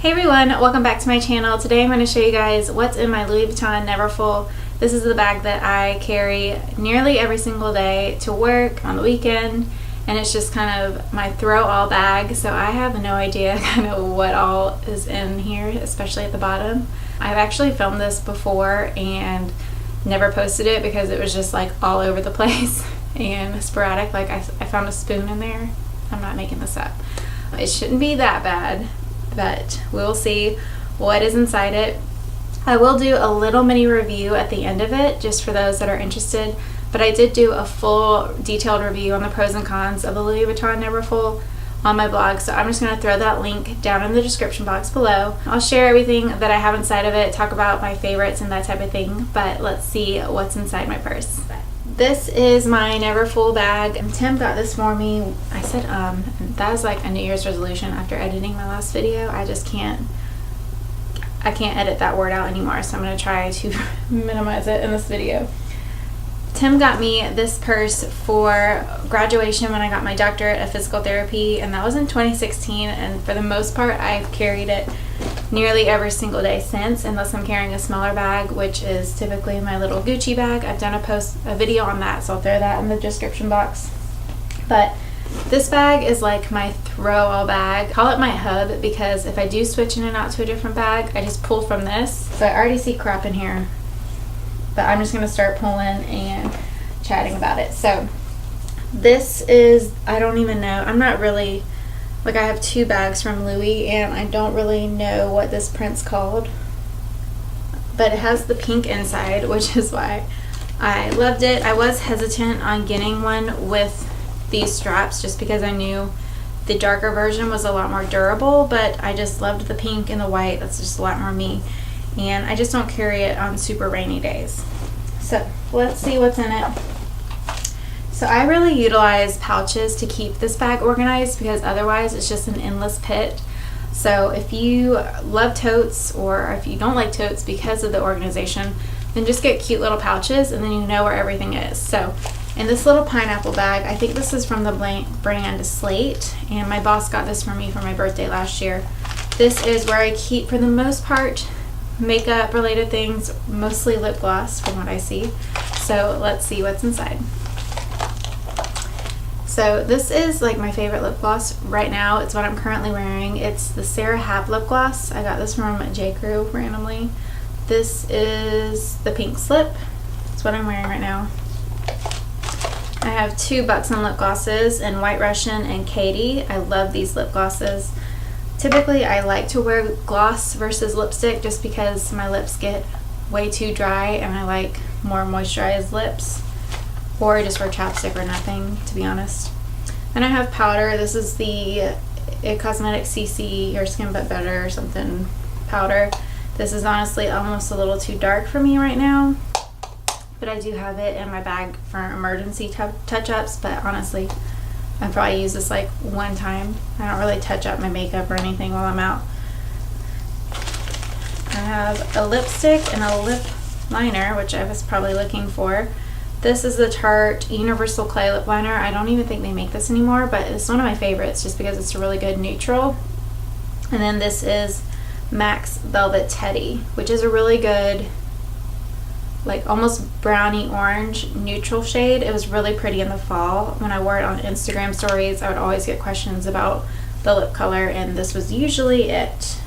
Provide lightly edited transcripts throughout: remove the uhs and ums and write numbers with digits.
Hey everyone, welcome back to my channel. Today I'm going to show you guys what's in my Louis Vuitton Neverfull. This is the bag that I carry nearly every single day to work, on the weekend, and it's just kind of my throw-all bag, so I have no idea kind of what all is in here, especially at the bottom. I've actually filmed this before and never posted it because it was just like all over the place and sporadic. Like I found a spoon in there. I'm not making this up. It shouldn't be that bad, but we'll see what is inside it. I will do a little mini review at the end of it just for those that are interested, but I did do a full detailed review on the pros and cons of the Louis Vuitton Neverfull on my blog, so I'm just going to throw that link down in the description box below. I'll share everything that I have inside of it, talk about my favorites and that type of thing, but let's see what's inside my purse. This is my Neverfull bag. Tim got this for me. I said that was like a New Year's resolution after editing my last video. I can't edit that word out anymore, so I'm going to try to minimize it in this video. Tim got me this purse for graduation when I got my doctorate of physical therapy, and that was in 2016, and for the most part I've carried it nearly every single day since, unless I'm carrying a smaller bag, which is typically my little Gucci bag. I've done a video on that, so I'll throw that in the description box. But this bag is like my throw-all bag. I call it my hub because if I do switch in and out to a different bag, I just pull from this. So I already see crap in here, but I'm just going to start pulling and chatting about it. So this is, I don't even know, I'm not really, like I have two bags from Louis and I don't really know what this print's called, but it has the pink inside, which is why I loved it. I was hesitant on getting one with these straps just because I knew the darker version was a lot more durable, but I just loved the pink and the white. That's just a lot more me, and I just don't carry it on super rainy days. So let's see what's in it. So I really utilize pouches to keep this bag organized because otherwise it's just an endless pit. So if you love totes, or if you don't like totes because of the organization, then just get cute little pouches and then you know where everything is. So in this little pineapple bag, I think this is from the brand Slate, and my boss got this for me for my birthday last year. This is where I keep, for the most part, makeup related things, mostly lip gloss from what I see. So let's see what's inside. So this is like my favorite lip gloss right now. It's what I'm currently wearing. It's the Sarah Hap lip gloss. I got this from J. Crew randomly. This is the pink slip. It's what I'm wearing right now. I have two Buxom lip glosses in White Russian and Katie. I love these lip glosses. Typically I like to wear gloss versus lipstick just because my lips get way too dry and I like more moisturized lips. Or just wear chapstick or nothing, to be honest. And I have powder. This is the It Cosmetics CC Your Skin But Better or something powder. This is honestly almost a little too dark for me right now, but I do have it in my bag for emergency touch-ups, but honestly I probably use this like one time. I don't really touch up my makeup or anything while I'm out. I have a lipstick and a lip liner, which I was probably looking for. This is the Tarte Universal Clay Lip Liner. I don't even think they make this anymore, but it's one of my favorites just because it's a really good neutral. And then this is MAC's Velvet Teddy, which is a really good, like almost brownie orange neutral shade. It was really pretty in the fall. When I wore it on Instagram stories, I would always get questions about the lip color, and this was usually it.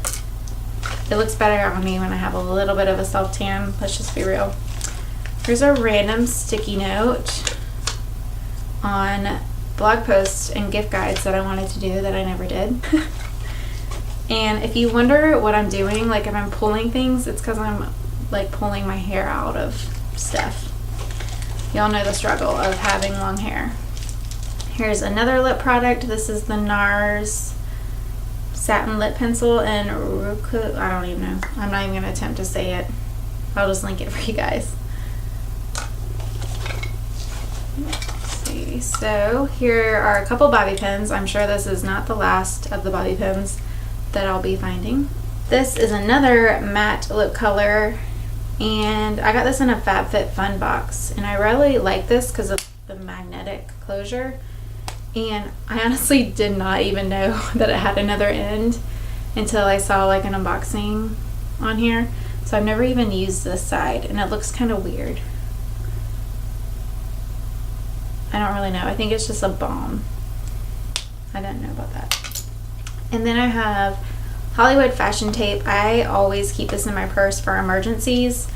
It looks better on me when I have a little bit of a self tan, let's just be real. Here's a random sticky note on blog posts and gift guides that I wanted to do that I never did. And if you wonder what I'm doing, like if I'm pulling things, it's because I'm like pulling my hair out of stuff. Y'all know the struggle of having long hair. Here's another lip product. This is the Nars Satin Lip Pencil in Ruku. I don't even know. I'm not even going to attempt to say it. I'll just link it for you guys. Let's see. So here are a couple bobby pins. I'm sure this is not the last of the bobby pins that I'll be finding. This is another matte lip color, and I got this in a FabFitFun box, and I really like this because of the magnetic closure, and I honestly did not even know that it had another end, until I saw like an unboxing on here. So I've never even used this side, and it looks kind of weird. I don't really know. I think it's just a balm. I didn't know about that. And then I have Hollywood fashion tape. I always keep this in my purse for emergencies.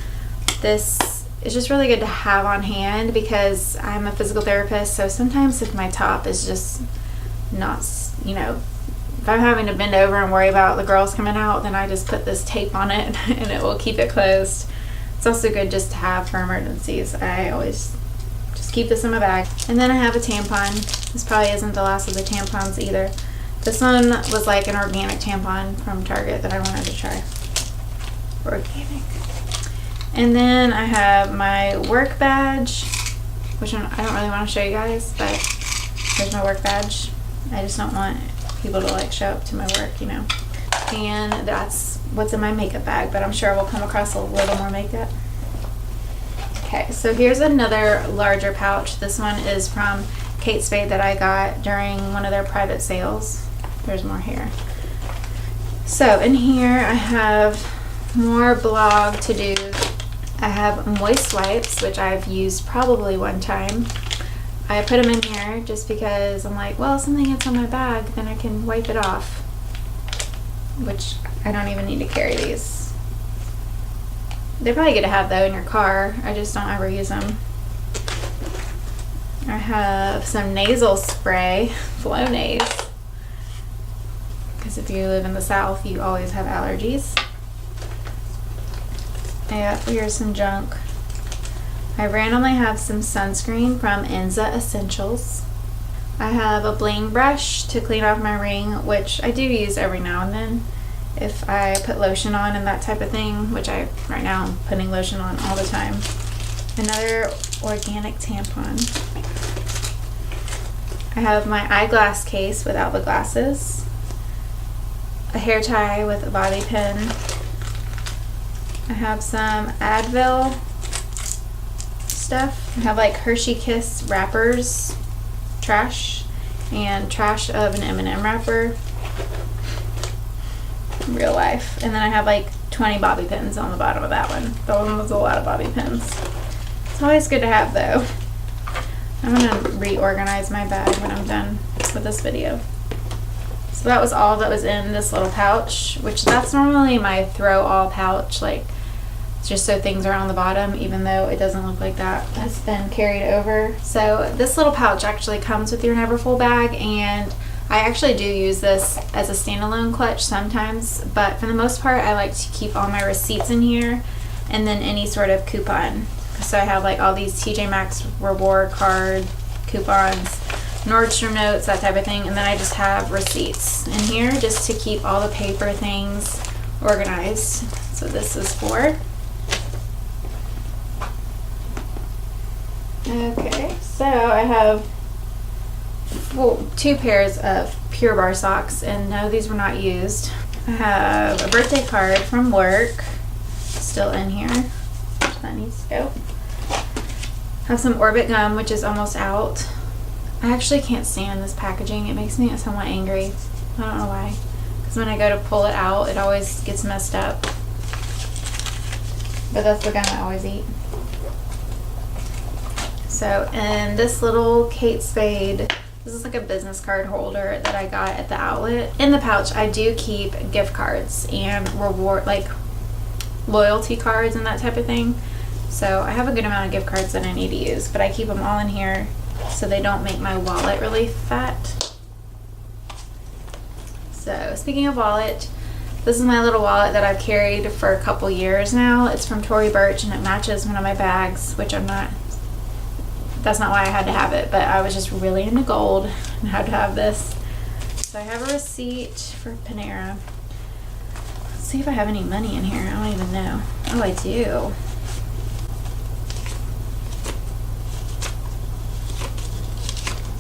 This is just really good to have on hand because I'm a physical therapist, so sometimes if my top is just not, you know, if I'm having to bend over and worry about the girls coming out, then I just put this tape on it and it will keep it closed. It's also good just to have for emergencies. I always just keep this in my bag. And then I have a tampon. This probably isn't the last of the tampons either. This one was like an organic tampon from Target that I wanted to try. Organic. And then I have my work badge, which I don't really want to show you guys, but here's my work badge. I just don't want people to like show up to my work, you know. And that's what's in my makeup bag, but I'm sure we'll come across a little more makeup. Okay, so here's another larger pouch. This one is from Kate Spade that I got during one of their private sales. There's more here. So in here I have more blog to-dos. I have moist wipes, which I've used probably one time. I put them in here just because I'm like, well, if something gets on my bag, then I can wipe it off, which I don't even need to carry these. They're probably good to have though in your car. I just don't ever use them. I have some nasal spray, Flonase, because if you live in the South, you always have allergies. Here's some junk. I randomly have some sunscreen from Enza Essentials. I have a bling brush to clean off my ring, which I do use every now and then if I put lotion on and that type of thing, which right now I'm putting lotion on all the time. Another organic tampon. I have my eyeglass case without the glasses. A hair tie with a bobby pin. I have some Advil stuff. I have like Hershey Kiss wrappers, trash, and trash of an M&M wrapper. Real life. And then I have like 20 bobby pins on the bottom of that one. That one was a lot of bobby pins. It's always good to have though. I'm gonna reorganize my bag when I'm done with this video. So that was all that was in this little pouch, which that's normally my throw all pouch, like just so things are on the bottom, even though it doesn't look like that. That's been carried over. So this little pouch actually comes with your Neverfull bag, and I actually do use this as a standalone clutch sometimes, but for the most part I like to keep all my receipts in here and then any sort of coupon. So I have like all these TJ Maxx reward card coupons, Nordstrom notes, that type of thing, and then I just have receipts in here just to keep all the paper things organized. So this is for. Okay, so I have two pairs of Pure Barre socks, and no, these were not used. I have a birthday card from work still in here. That needs to go. I have some Orbit gum, which is almost out. I actually can't stand this packaging. It makes me somewhat angry. I don't know why. Because when I go to pull it out, it always gets messed up. But that's the gum I always eat. So, and this little Kate Spade, this is like a business card holder that I got at the outlet. In the pouch, I do keep gift cards and reward, like loyalty cards and that type of thing. So I have a good amount of gift cards that I need to use, but I keep them all in here so they don't make my wallet really fat. So speaking of wallet, this is my little wallet that I've carried for a couple years now. It's from Tory Burch and it matches one of my bags, which that's not why I had to have it, but I was just really into gold and had to have this. So I have a receipt for Panera. Let's see if I have any money in here. I don't even know. Oh, I do.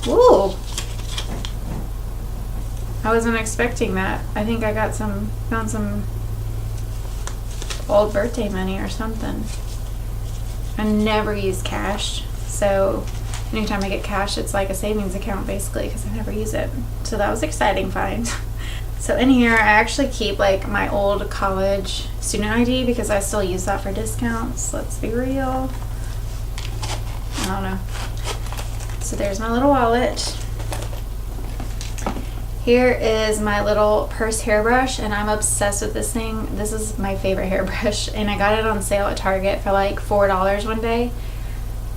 Ooh. I wasn't expecting that. I think I got found some old birthday money or something. I never use cash, so anytime I get cash, it's like a savings account basically, because I never use it. So that was an exciting find. So in here, I actually keep like my old college student ID because I still use that for discounts. Let's be real. I don't know. So there's my little wallet. Here is my little purse hairbrush, and I'm obsessed with this thing. This is my favorite hairbrush, and I got it on sale at Target for like $4 one day.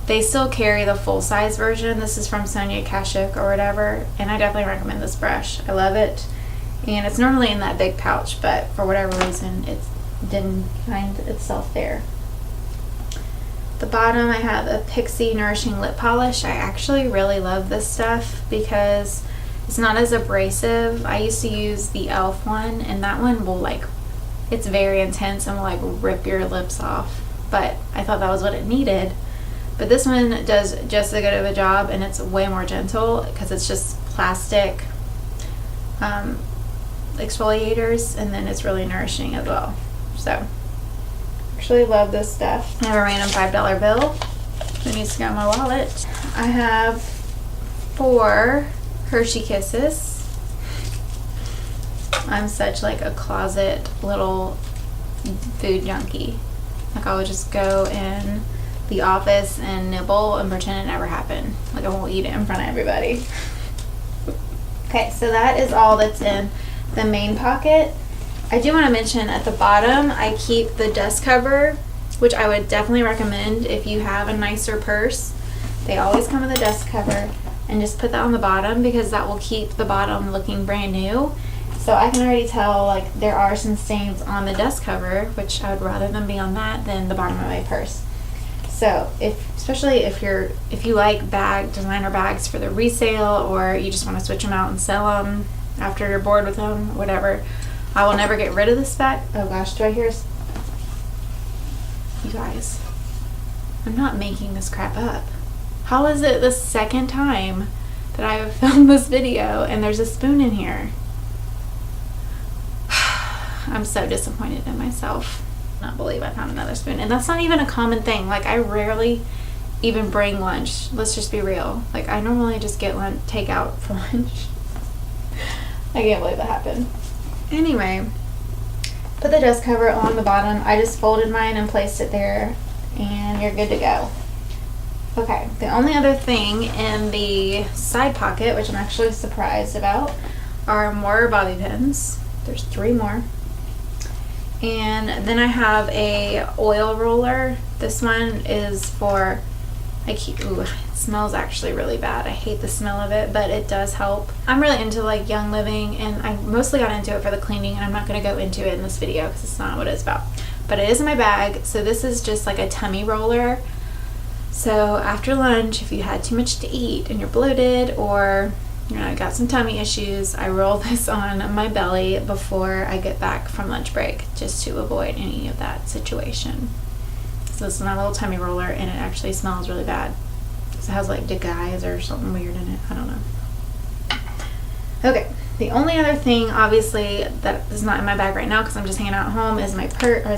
They still carry the full-size version. This is from Sonia Kashuk or whatever, and I definitely recommend this brush. I love it. And it's normally in that big pouch, but for whatever reason, it didn't find itself there. At the bottom, I have a Pixie Nourishing Lip Polish. I actually really love this stuff because it's not as abrasive. I used to use the e.l.f. one, and that one will like, it's very intense and will like rip your lips off. But I thought that was what it needed. But this one does just as good of a job, and it's way more gentle because it's just plastic exfoliators, and then it's really nourishing as well. So actually love this stuff. I have a random $5 bill. Who needs to go in my wallet? I have 4 Hershey Kisses. I'm such like a closet little food junkie. Like I would just go in the office and nibble and pretend it never happened. Like I won't eat it in front of everybody. Okay, so that is all that's in the main pocket. I do want to mention at the bottom I keep the dust cover, which I would definitely recommend if you have a nicer purse. They always come with a dust cover, and just put that on the bottom because that will keep the bottom looking brand new. So I can already tell like there are some stains on the dust cover, which I would rather them be on that than the bottom of my purse. So especially if you like designer bags for the resale, or you just want to switch them out and sell them after you're bored with them, whatever, I will never get rid of this bag. Oh gosh, do I hear? You guys, I'm not making this crap up. How is it the second time that I have filmed this video and there's a spoon in here? I'm so disappointed in myself. I can't believe I found another spoon, and that's not even a common thing. Like I rarely even bring lunch. Let's just be real. Like I normally just get lunch takeout for lunch. I can't believe that happened. Anyway, put the dust cover on the bottom. I just folded mine and placed it there, and you're good to go. Okay, the only other thing in the side pocket, which I'm actually surprised about, are more bobby pins. There's 3 more. And then I have a oil roller. This one is for, ooh, it smells actually really bad. I hate the smell of it, but it does help. I'm really into like Young Living, and I mostly got into it for the cleaning, and I'm not going to go into it in this video because it's not what it's about. But it is in my bag, so this is just like a tummy roller. So after lunch, if you had too much to eat and you're bloated, or got some tummy issues, I roll this on my belly before I get back from lunch break, just to avoid any of that situation. So this is my little tummy roller, and it actually smells really bad. It has like disguise or something weird in it. I don't know. Okay, the only other thing, obviously, that is not in my bag right now because I'm just hanging out at home, is my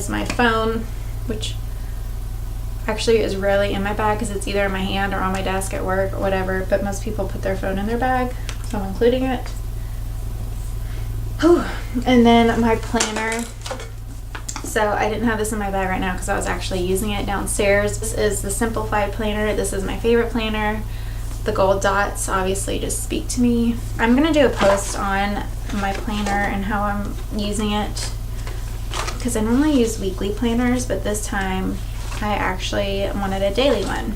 my phone, which actually is rarely in my bag because it's either in my hand or on my desk at work or whatever, but most people put their phone in their bag, so I'm including it. Whew. And then my planner. So I didn't have this in my bag right now because I was actually using it downstairs. This is the Simplified planner. This is my favorite planner. The gold dots obviously just speak to me. I'm going to do a post on my planner and how I'm using it, because I normally use weekly planners, but this time I actually wanted a daily one.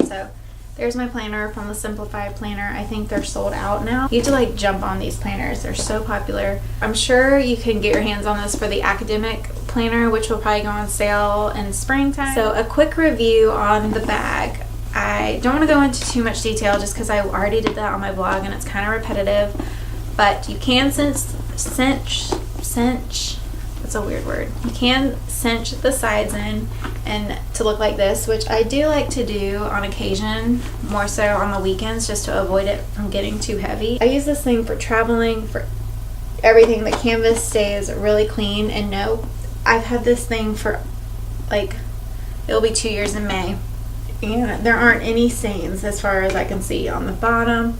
So there's my planner from the Simplified planner. I think they're sold out now. You have to like jump on these planners. They're so popular. I'm sure you can get your hands on this for the academic planner, which will probably go on sale in springtime. So a quick review on the bag. I don't want to go into too much detail just because I already did that on my blog and it's kind of repetitive, but you can that's a weird word. You can cinch the sides in and to look like this, which I do like to do on occasion, more so on the weekends, just to avoid it from getting too heavy. I use this thing for traveling, for everything. The canvas stays really clean, and no, I've had this thing for like, it'll be 2 years in May, and there aren't any stains as far as I can see on the bottom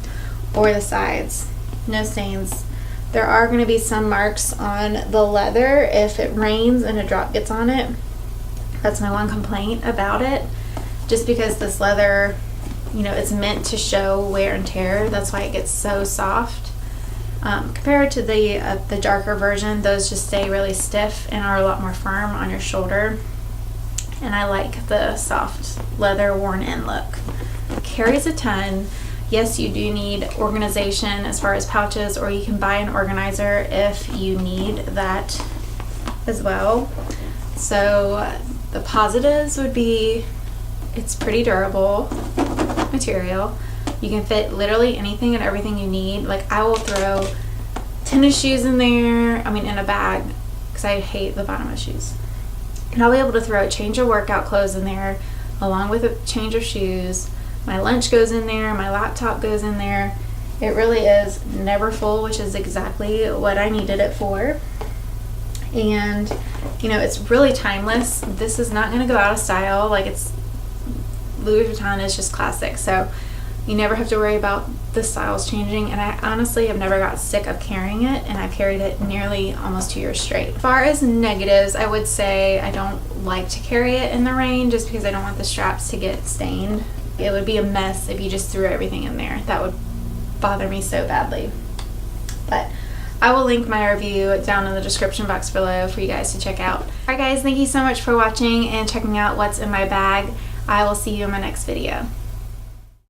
or the sides. No stains There are going to be some marks on the leather if it rains and a drop gets on it. That's my one complaint about it. Just because this leather, you know, it's meant to show wear and tear. That's why it gets so soft. Compared to the darker version, those just stay really stiff and are a lot more firm on your shoulder. And I like the soft leather worn-in look. Carries a ton. Yes, you do need organization as far as pouches, or you can buy an organizer if you need that as well. So the positives would be it's pretty durable material. You can fit literally anything and everything you need. Like, I will throw tennis shoes in there, in a bag, because I hate the bottom of shoes. And I'll be able to throw a change of workout clothes in there along with a change of shoes. My lunch goes in there, my laptop goes in there. It really is Neverfull, which is exactly what I needed it for. And, you know, it's really timeless. This is not going to go out of style. Like, it's Louis Vuitton is just classic. So you never have to worry about the styles changing, and I honestly have never got sick of carrying it, and I've carried it nearly almost 2 years straight. As far as negatives, I would say I don't like to carry it in the rain just because I don't want the straps to get stained. It would be a mess if you just threw everything in there. That would bother me so badly. But I will link my review down in the description box below for you guys to check out. Alright guys, thank you so much for watching and checking out what's in my bag. I will see you in my next video.